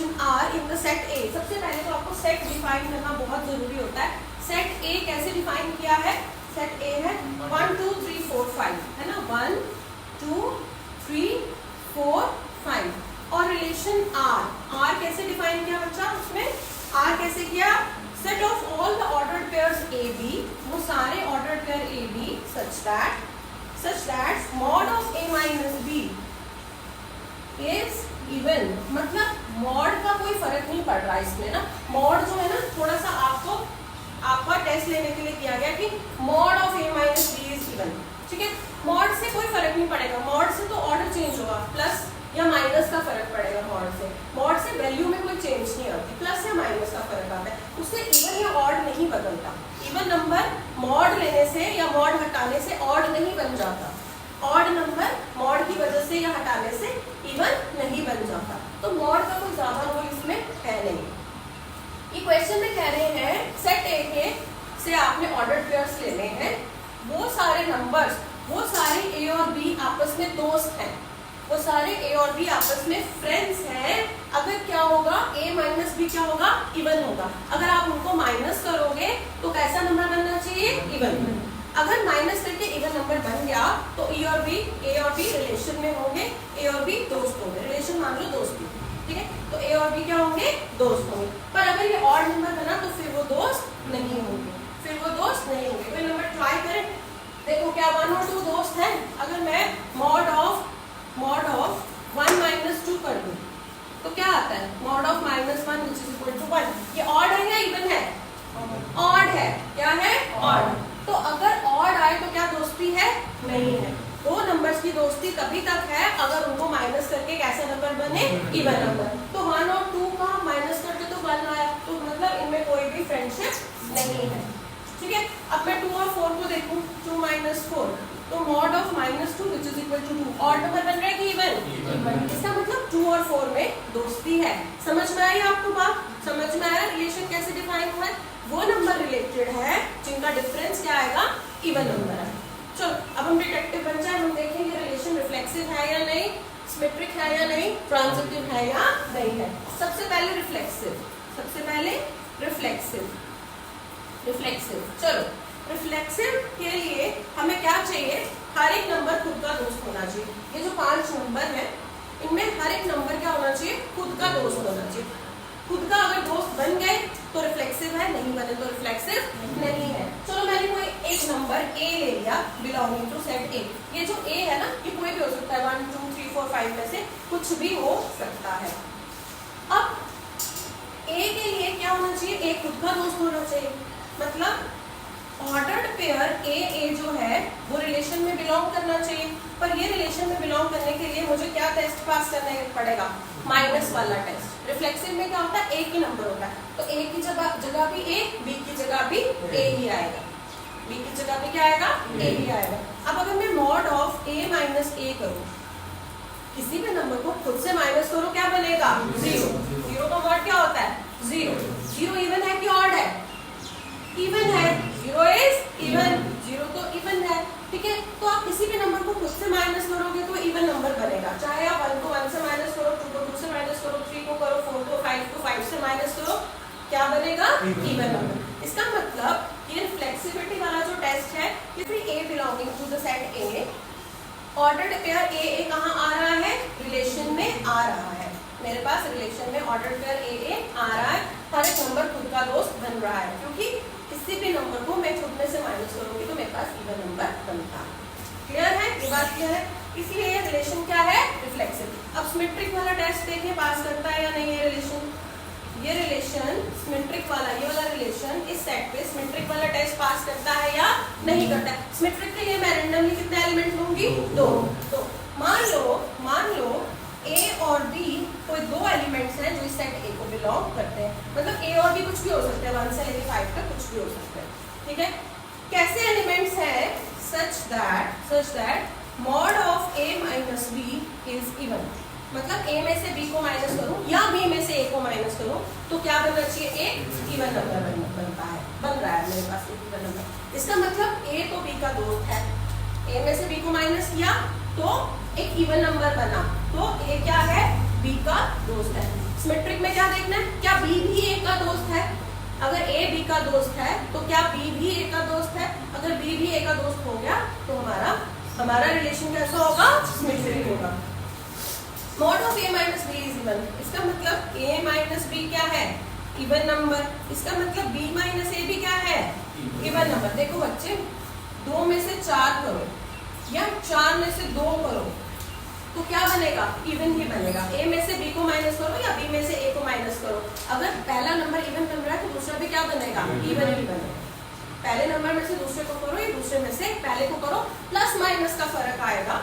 Relation R in the set A. सबसे पहले तो आपको सेट डिफाइन करना बहुत जरूरी होता है। सेट ए कैसे डिफाइन किया है? सेट ए है 1 2 3 4 5 है ना, 1 2 3 4 5। और रिलेशन आर कैसे डिफाइन किया बच्चा? उसमें आर कैसे किया? Set of all the ordered pairs A B, वो सारे ordered pair A B such that mod of A minus B is even. मतलब मॉड का कोई फर्क नहीं पड़ रहा इसमें ना। मॉड जो है ना, थोड़ा सा आपका टेस्ट लेने के लिए किया गया कि mod of A minus B is even, ठीक है। मॉड से कोई फर्क नहीं पड़ेगा, मॉड से तो ऑर्डर चेंज होगा, प्लस या माइनस का फर्क पड़ेगा। मॉड से वैल्यू में कोई चेंज नहीं आती, प्लस या माइनस का फर्क आता है, उससे इवन या ऑड नहीं बदलता। इवन नंबर मॉड लेने से या मॉड हटाने से ऑड नहीं बन जाता, ऑड नंबर मॉड की वजह से या हटाने से इवन नहीं बन जाता। तो मॉड का कोई ज्यादा रोल इसमें है नहीं। ये क्वेश्चन में कह रहे हैं सेट ए के से आपने ऑर्डर्ड पेयर्स लेने हैं, वो सारे नंबर्स, वो सारे ए और बी आपस में दोस्त हैं, वो सारे ए और बी आपस में फ्रेंड्स हैं। अगर क्या होगा, ए माइनस बी क्या होगा? इवन होगा। अगर आप उनको माइनस करोगे तो कैसा नंबर बनना चाहिए? इवन। अगर माइनस करके इवन नंबर बन गया तो ए और बी रिलेशन में होंगे, ए और बी दोस्त होंगे। रिलेशन मान लो दोस्ती, ठीक है। तो ए और बी क्या होंगे? दोस्त होंगे। पर अगर ये ऑड नंबर बना तो फिर वो दोस्त नहीं होंगे, कोई नंबर ट्राई करें, देखो क्या 1 और 2 दोस्त हैं। अगर मैं मॉड ऑफ 1 माइनस 2 कर दूं तो क्या आता है? Mod of -1 which is equal to 1। ये ऑड है या इवन है? ऑड है। क्या है? ऑड। तो अगर ऑड आए तो क्या दोस्ती है? नहीं है। दो नंबर्स की दोस्ती तभी तक है अगर उनको माइनस करके कैसा नंबर बने? Even number. तो 1 और 2 का माइनस करके तो 1 आया, तो मतलब इनमें कोई भी फ्रेंडशिप नहीं है, ठीक है। अब मैं 2 और 4 को देखूं, 2 माइनस 4, तो mod of -2 which is equal to 2। Odd number बन रहा है कि इवन? इसका मतलब 2 और 4 में दोस्ती है। समझ में आई आपको बात? समझ में आया रिलेशन कैसे डिफाइन हुआ है? वो नंबर रिलेटेड है जिनका डिफरेंस क्या आएगा? इवन नंबर है। चलो अब हम डिटेक्टिव बन जाए, हम देखेंगे रिलेशन रिफ्लेक्सिव है या नहीं, सिमेट्रिक है या नहीं, ट्रांजिटिव है या नहीं है। सबसे पहले रिफ्लेक्सिव। चलो रिफ्लेक्सिव के लिए हमें क्या चाहिए? हर एक नंबर खुद का दोस्त होना चाहिए। ये जो 5 नंबर है इनमें हर एक नंबर क्या होना चाहिए? खुद का दोस्त होना चाहिए। खुद का अगर दोस्त बन गए तो रिफ्लेक्सिव है, नहीं बने तो रिफ्लेक्सिव नहीं है। चलो मैंने कोई एक नंबर ए ले लिया बिलोंगिंग टू सेट ए। ये जो ए है ना, ये कोई भी हो सकता है, 1 2 3 4 5 में से कुछ भी हो सकता है। अब ए के लिए क्या होना चाहिए? ए खुद का दोस्त होना चाहिए। मतलब ऑर्डर्ड पेयर ए जो है वो रिलेशन में बिलोंग करना चाहिए। पर ये रिलेशन में बिलोंग करने के लिए मुझे क्या टेस्ट पास करना पड़ेगा? माइनस वाला टेस्ट। रिफ्लेक्सिव में क्या होता है? एक ही नंबर होता है, तो ए की जगह भी ए, बी की जगह भी ए ही आएगा। बी की जगह भी क्या आएगा? ए ही आएगा। अब अगर मैं मॉड ऑफ ए माइनस ए करूँ, किसी भी नंबर को खुद से माइनस करो, क्या बनेगा? 0। 0 का मॉड क्या होता है? 0। 0 इवन है कि ऑड है? इवन है। 0 इज इवन, 0 तो इवन है, ठीक है। तो आप किसी भी नंबर को खुद से माइनस करोगे तो इवन नंबर बनेगा। चाहे आप 1 को 1 से माइनस करो, 2 को 2 से माइनस करो, 3 को करो, 4 को 5 से माइनस करो, क्या बनेगा? Even number. इसका मतलब ये रिफ्लेक्सिविटी वाला जो टेस्ट है, किसी A belonging to the set A, ordered pair A कहाँ आ रहा है? रिलेशन में आ रहा है। मेरे पास रिलेशन में ऑर्डर्ड पेयर ए आ रहा है, हर एक नंबर खुद का दोस्त बन रहा है, क्योंकि किसी भी नंबर को मैं खुद में से माइनस करूंगी तो मेरे पास इवन नंबर बनता है। क्लियर है? ये बात क्लियर है? इसलिए ये रिलेशन क्या है? रिफ्लेक्सिव। अब सिमेट्रिक वाला टेस्ट देखिए पास करता है या नहीं ये रिलेशन। ये रिलेशन सिमेट्रिक वाला, ये वाला रिलेशन इस सेट पे सिमेट्रिक वाला टेस्ट पास करता है या नहीं करता है? सिमेट्रिक के लिए मैं रैंडमली कितने एलिमेंट लूंगी? 2। तो मान लो ए और बी कोई 2 एलिमेंट्स हैं जो इस सेट ए को बिलोंग करते हैं। मतलब ए और बी कुछ भी हो सकते हैं, 1 से लेकर 5 तक कुछ भी हो सकते हैं, ठीक है। कैसे एलिमेंट्स हैं? Such that mod of A minus B is even. मतलब ए में से बी को माइनस करूं या बी में से ए को माइनस करूं तो क्या बनना चाहिए? एक इवन नंबर बनता है, बन रहा है मेरे पास एक इवन नंबर। इसका मतलब ए तो बी का दोस्त है, ए में से बी को माइनस किया तो एक इवन नंबर बना, तो ए क्या है? बी का दोस्त है। सिमेट्रिक में क्या देखना है, क्या बी भी ए का दोस्त है। अगर ए बी का दोस्त है तो क्या बी भी ए का दोस्त है। अगर बी भी ए का दोस्त हो गया तो हमारा रिलेशन कैसा होगा, सिमेट्रिक होगा। Mod of A minus B is even, इसका मतलब ए माइनस बी क्या है, इवन नंबर। इसका मतलब बी माइनस ए भी क्या है, इवन नंबर। देखो बच्चे, 2 में से 4 करो या 4 में से 2 करो तो क्या बनेगा, इवन ही बनेगा। ए में से बी को माइनस करो या बी में से ए को माइनस करो, अगर पहला नंबर इवन बन रहा है तो दूसरा भी क्या बनेगा, इवन ही बनेगा। पहले नंबर में से दूसरे को करो या दूसरे में से पहले को करो, प्लस माइनस का फर्क आएगा,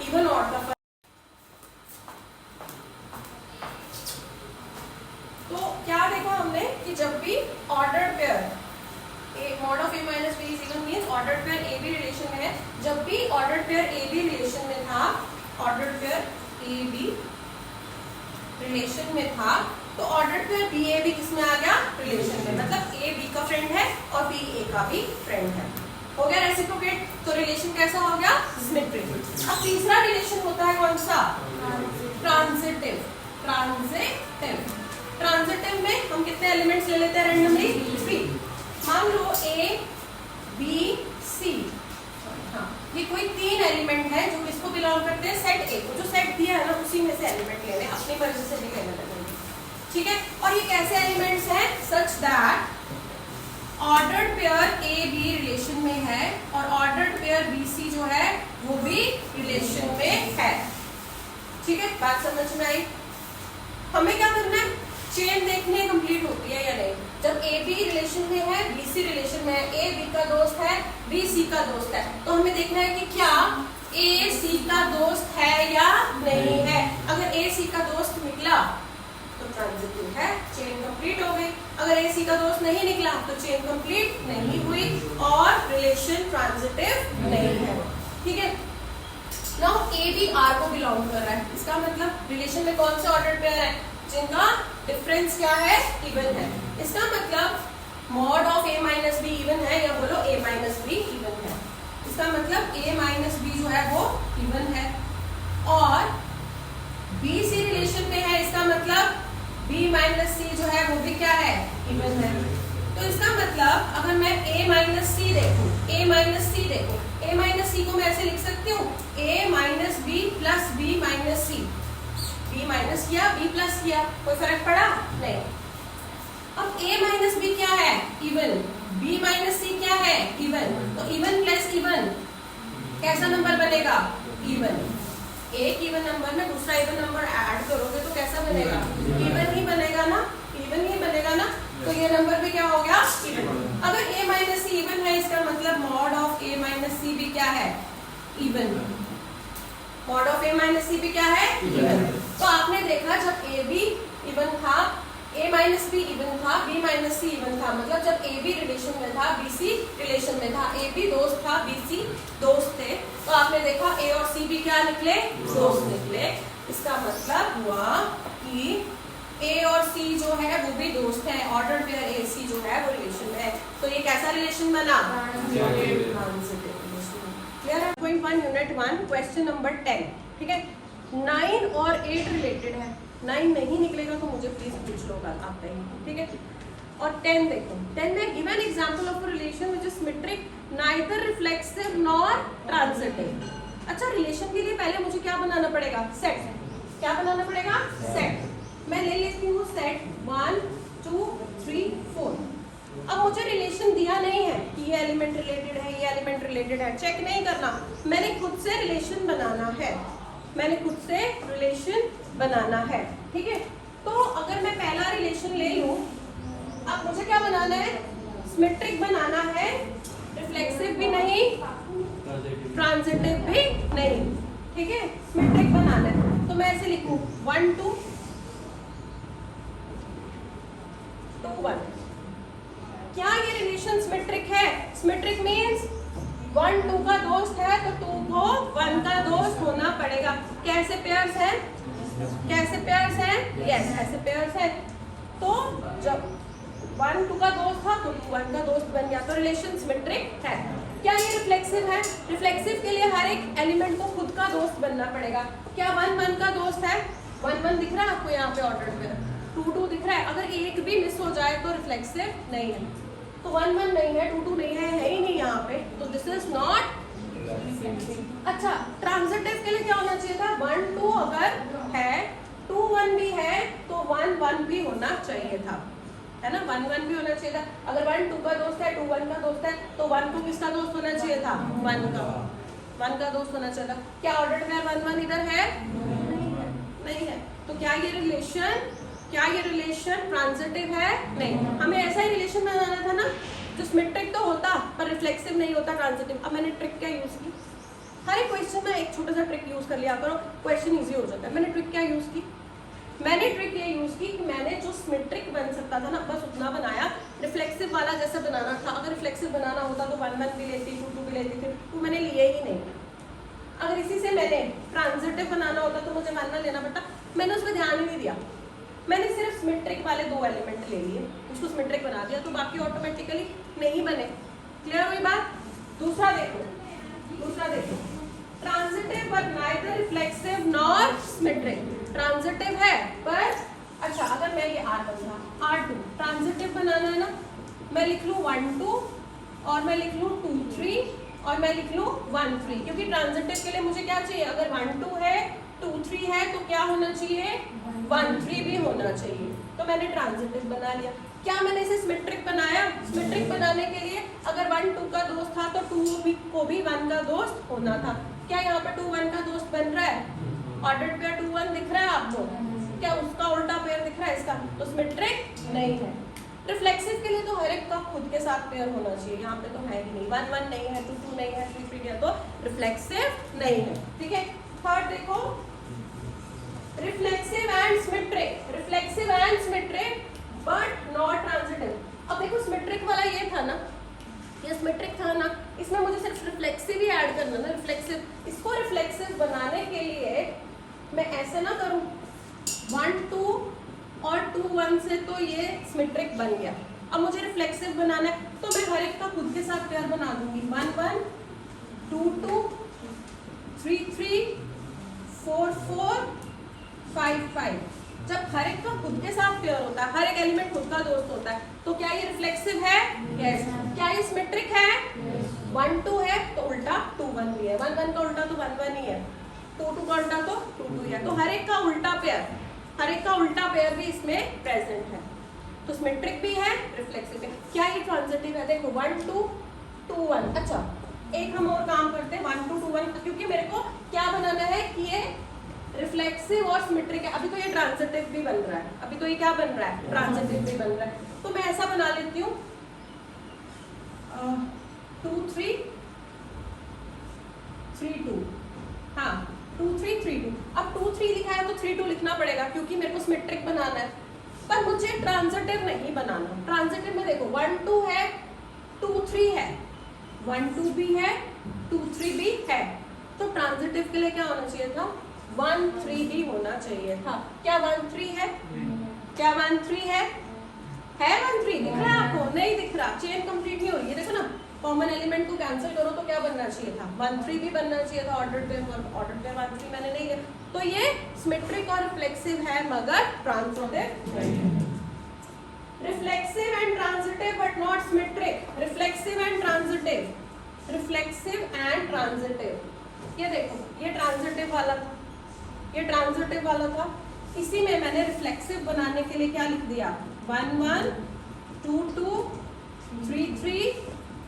इवन और का फर्क। तो क्या देखा हमने कि जब भी ordered pair mod of A minus B is even means ordered pair A B relation में है। जब भी ordered pair A B relation में था, ordered pair A B relation में था, तो ordered pair B A B किसमें आ गया, रिलेशन में। मतलब ए बी का फ्रेंड है और बी ए का भी फ्रेंड है। हो गया रेसिप्रोकेट, तो रिलेशन कैसा हो गया, सिमेट्रिक। अब तीसरा रिलेशन होता है कौन सा, ट्रांजिटिव। ट्रांजिटिव में हम कितने एलिमेंट्स ले लेते हैं रैंडमली, 3। मान लो ए बी सी, हाँ ये कोई 3 एलिमेंट है जो किसको बिलोंग करते हैं, सेट ए को। जो सेट दिया है ना उसी में से एलिमेंट लेने, अपनी मर्जी से भी लेने लगेंगे, ठीक है। और ये कैसे एलिमेंट्स हैं, such that ordered pair A B relation में है और ऑर्डर्ड पेयर बी सी जो है वो भी रिलेशन में है, ठीक है। बात समझ में आई। हमें क्या करना है, चेन देखनी है कंप्लीट होती है या नहीं। जब ए बी रिलेशन में है, बी सी रिलेशन में है, ए बी का दोस्त है, बी सी का दोस्त है, तो हमें देखना है कि क्या ए सी का दोस्त है या नहीं है। अगर ए सी का दोस्त निकला तो ट्रांजिटिव है, चेन कंप्लीट हो गई। अगर ए सी का दोस्त नहीं निकला तो चेन कंप्लीट नहीं हुई और रिलेशन ट्रांजिटिव नहीं है, ठीक है। नाउ ए बी आर को बिलोंग कर रहा है, इसका मतलब रिलेशन में कौन से ऑर्डर पेयर है जिनका डिफरेंस क्या है, इवन है। इसका मतलब mod of A minus be even है, या बोलो ए माइनस बी इवन है। इसका मतलब ए माइनस बी जो है वो इवन है। और बी सी रिलेशन में है, इसका मतलब बी माइनस सी जो है वो भी क्या है, इवन है। तो इसका मतलब अगर मैं ए माइनस सी देखूं, ए माइनस सी देखो, ए माइनस सी को मैं ऐसे लिख सकती हूँ, A minus B plus B minus C. B minus किया, बी प्लस किया, कोई फर्क पड़ा नहीं। अब a माइनस बी क्या है, इवन। b माइनस सी क्या है, इवन। तो इवन प्लस इवन कैसा नंबर बनेगा, इवन। एक इवन नंबर में दूसरा इवन नंबर ऐड करोगे तो कैसा बनेगा, इवन ही बनेगा ना, इवन ही बनेगा ना। तो ये नंबर भी क्या हो गया, इवन। अगर a माइनस सी इवन है, इसका मतलब mod of a minus C भी क्या है, even. Mod of a minus C भी क्या है, इवन। तो आपने देखा जब ए बी इवन था, ए माइनस बी इवन था, बी माइनस सी इवन था, मतलब जब ए बी रिलेशन में था, बी सी रिलेशन में था, ए बी दोस्त था, बी सी दोस्त थे, तो आपने देखा ए और सी भी क्या निकले, दोस्त निकले। इसका मतलब हुआ कि ए और सी जो है वो भी दोस्त है, ऑर्डर पेयर ए सी जो है वो रिलेशन में है। तो ये कैसा रिलेशन बना, क्लियर है। 1 यूनिट 1 क्वेश्चन नंबर 10, ठीक है। 9 और 8 रिलेटेड है, 9 नहीं निकलेगा तो मुझे प्लीज पूछ लो कल आप ही, ठीक है। और 10 देखो, 10 में given example of a relation which is symmetric neither reflexive nor transitive. अच्छा, रिलेशन के लिए पहले मुझे क्या बनाना पड़ेगा, सेट। क्या बनाना पड़ेगा, सेट। मैं ले लेती हूँ सेट 1 2 3 4। अब मुझे रिलेशन दिया नहीं है कि ये एलिमेंट रिलेटेड है, ये एलिमेंट रिलेटेड है, चेक नहीं करना, मैंने खुद से रिलेशन बनाना है, मैंने खुद से रिलेशन बनाना है, ठीक है। तो अगर मैं पहला रिलेशन ले लूं, अब मुझे क्या बनाना है, सिमेट्रिक बनाना है, रिफ्लेक्सिव भी नहीं, ट्रांजिटिव भी नहीं, ठीक है। सिमेट्रिक बनाना है तो मैं ऐसे लिखूं 1 2 2 1। क्या ये रिलेशन सिमेट्रिक है, सिमेट्रिक मींस 1 2 का दोस्त है तो 2 को 1 का दोस्त होना पड़ेगा। कैसे पेयर्स हैं, कैसे पेयर्स हैं, यस ऐसे पेयर्स हैं। तो जब 1 2 का दोस्त था तो 2 1 का दोस्त बन गया, तो रिलेशन सिमेट्रिक है। क्या ये रिफ्लेक्सिव है, रिफ्लेक्सिव के लिए हर एक एलिमेंट को खुद का दोस्त बनना पड़ेगा। क्या 1 1 का दोस्त है, 1 1 दिख रहा है आपको यहाँ पे ऑर्डर पे, कि एक भी मिस हो जाए तो रिफ्लेक्सिव नहीं है। तो 1 1 नहीं है, 2 2 नहीं है ही नहीं यहाँ पे, तो दिस इज नॉट। अच्छा, ट्रांजिटिव के लिए क्या होना चाहिए था? 1 2 अगर है, 2 1 भी है तो 1 1 भी होना चाहिए था, है ना? 1 1 भी होना चाहिए था। अगर 1 2 का दोस्त है, 2 1 का दोस्त है, तो 1 2 किसका दोस्त होना चाहिए था? 1 का दोस्त होना चाहिए था। क्या ऑर्डर्ड पेयर 1 1 इधर है? नहीं है। तो क्या ये रिलेशन ट्रांजिटिव है? नहीं। हमें ऐसा ही रिलेशन बनाना था ना जो सिमेट्रिक तो होता पर रिफ्लेक्सिव नहीं होता, ट्रांजिटिव। अब मैंने ट्रिक क्या यूज की? हर एक क्वेश्चन में एक छोटा सा ट्रिक यूज कर लिया करो, क्वेश्चन इजी हो जाता है। मैंने ट्रिक क्या यूज की? मैंने ट्रिक ये यूज की कि मैंने जो सिमेट्रिक बन सकता था ना, बस उतना बनाया। रिफ्लेक्सिव वाला जैसा बनाना था, अगर रिफ्लेक्सिव बनाना होता तो 1 1 भी लेती, 2 2 भी लेती, फिर 2 मैंने लिए ही नहीं। अगर इसी से मैंने ट्रांजिटिव बनाना होता तो मुझे 1 1 लेना पड़ता, मैंने उसमें ध्यान ही नहीं दिया। मैंने सिर्फ सिमेट्रिक वाले 2 एलिमेंट ले लिए, उसको सिमेट्रिक बना दिया, तो बाकी ऑटोमेटिकली नहीं बने। क्लियर हुई बात? दूसरा देखो, transitive but neither reflexive nor symmetric. Transitive है पर अच्छा, अगर मैं ये R बनूंगा, R2 ट्रांजिटिव बनाना है ना, मैं लिख लूँ 1 2 और मैं लिख लूँ 2 3 और मैं लिख लूँ 1 3, क्योंकि ट्रांजिटिव के लिए मुझे क्या चाहिए? अगर 1 2 है, 2 3 है, तो क्या होना चाहिए? 1 3 भी होना चाहिए। तो मैंने ट्रांजिटिव बना लिया। क्या मैंने इसे सिमेट्रिक बनाया? सिमेट्रिक बनाने के लिए अगर 1 2 का दोस्त था तो 2 को भी 1 का दोस्त होना था। क्या यहाँ पे 2 1 का दोस्त बन रहा है? ऑर्डर्ड पेयर 2 1 दिख रहा है आपको? क्या उसका उल्टा पेयर दिख रहा है इसका? तो सिमेट्रिक नहीं है। रिफ्लेक्सिव के लिए तो हर एक का खुद के साथ पेयर होना चाहिए, यहाँ पे तो है ही नहीं। 1 1 नहीं है, 2 2 नहीं है, 3 3 है, तो रिफ्लेक्सिव नहीं है। ठीक है, थर्ड देखो, reflexive and symmetric but not transitive. अब देखो सिमेट्रिक वाला ये था ना, ये सिमेट्रिक था ना, इसमें मुझे सिर्फ रिफ्लेक्सिव ही ऐड करना ना, रिफ्लेक्सिव। इसको रिफ्लेक्सिव बनाने के लिए मैं ऐसे ना करूं, 1 2 और 2 1 से तो ये सिमेट्रिक बन गया। अब मुझे रिफ्लेक्सिव बनाना है तो मैं हर एक का खुद के साथ पेयर बना दूंगी। 1 1 2 2 3 3 4 4 5 5। जब हर एक का खुद के साथ पेयर होता है, हर एक एलिमेंट खुद का दोस्त होता है, तो क्या ये रिफ्लेक्सिव है? यस। क्या ये सिमेट्रिक है? 1 2 है तो उल्टा 2 1 भी है, 1 1 का उल्टा तो 1 1 ही है, 2 2 का उल्टा तो 2 2 ही है। तो हर एक का उल्टा पेयर भी इसमें प्रेजेंट है। तो सिमेट्रिक भी है, रिफ्लेक्सिव भी है। क्या ये ट्रांजिटिव है? देखो 1 2 2 1। अच्छा, एक हम और काम करते हैं, 1 2 2 1, क्योंकि मेरे को क्या बनाना है कि ये रिफ्लेक्सिव और सिमेट्रिक है। अभी तो ये ट्रांजिटिव भी बन रहा है, अभी तो ये क्या बन रहा है? ट्रांजिटिव भी बन रहा है। तो मैं ऐसा बना लेती हूँ 2 3 3 2, हाँ 2 3 3 2। अब 2 3 लिखा है तो 3 2 लिखना पड़ेगा, क्योंकि मेरे को सिमेट्रिक बनाना है, पर मुझे ट्रांजिटिव नहीं बनाना। ट्रांजिटिव में देखो 1 2 है, 2 3 है, 1 2 भी है, 2 3 भी है, तो ट्रांजिटिव के लिए क्या होना चाहिए था? 1 3 भी होना चाहिए था। क्या 1 3 है? क्या 1 3 है? 1 3 दिख रहा है आपको? नहीं दिख रहा, चेन कंप्लीट नहीं हो रही है। देखो ना, कॉमन एलिमेंट को कैंसिल करो तो क्या बनना चाहिए था? 1 3 भी बनना चाहिए था। ऑर्डर्ड पेयर 1 3 मैंने नहीं लिया, तो ये सिमेट्रिक और रिफ्लेक्सिव है मगर ट्रांजिटिव नहीं। Reflexive and transitive but not symmetric. Reflexive and transitive. ये देखो, ये ट्रांजिटिव वाला था, इसी में मैंने रिफ्लेक्सिव बनाने के लिए क्या लिख दिया? 1 1 2 2 3 3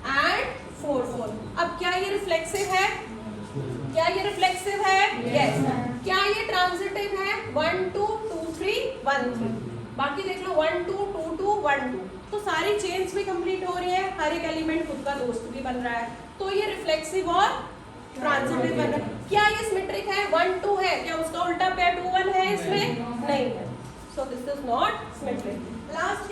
एंड 4 4। अब क्या ये रिफ्लेक्सिव है? यस। क्या ये ट्रांजिटिव है? 1 2 2 3 1 3। बाकी देख लो 1 2 2 2 1 2, तो सारी चेन्स भी कंप्लीट हो रही है, हर एक एलिमेंट खुद का दोस्त भी बन रहा है, तो ये रिफ्लेक्सिव और ट्रांजिटिव बन रहा है। क्या ये सिमेट्रिक है? 1 2 है, क्या उसका उल्टा पेयर 2 1 है इसमें? नहीं है, so this is not symmetric. Last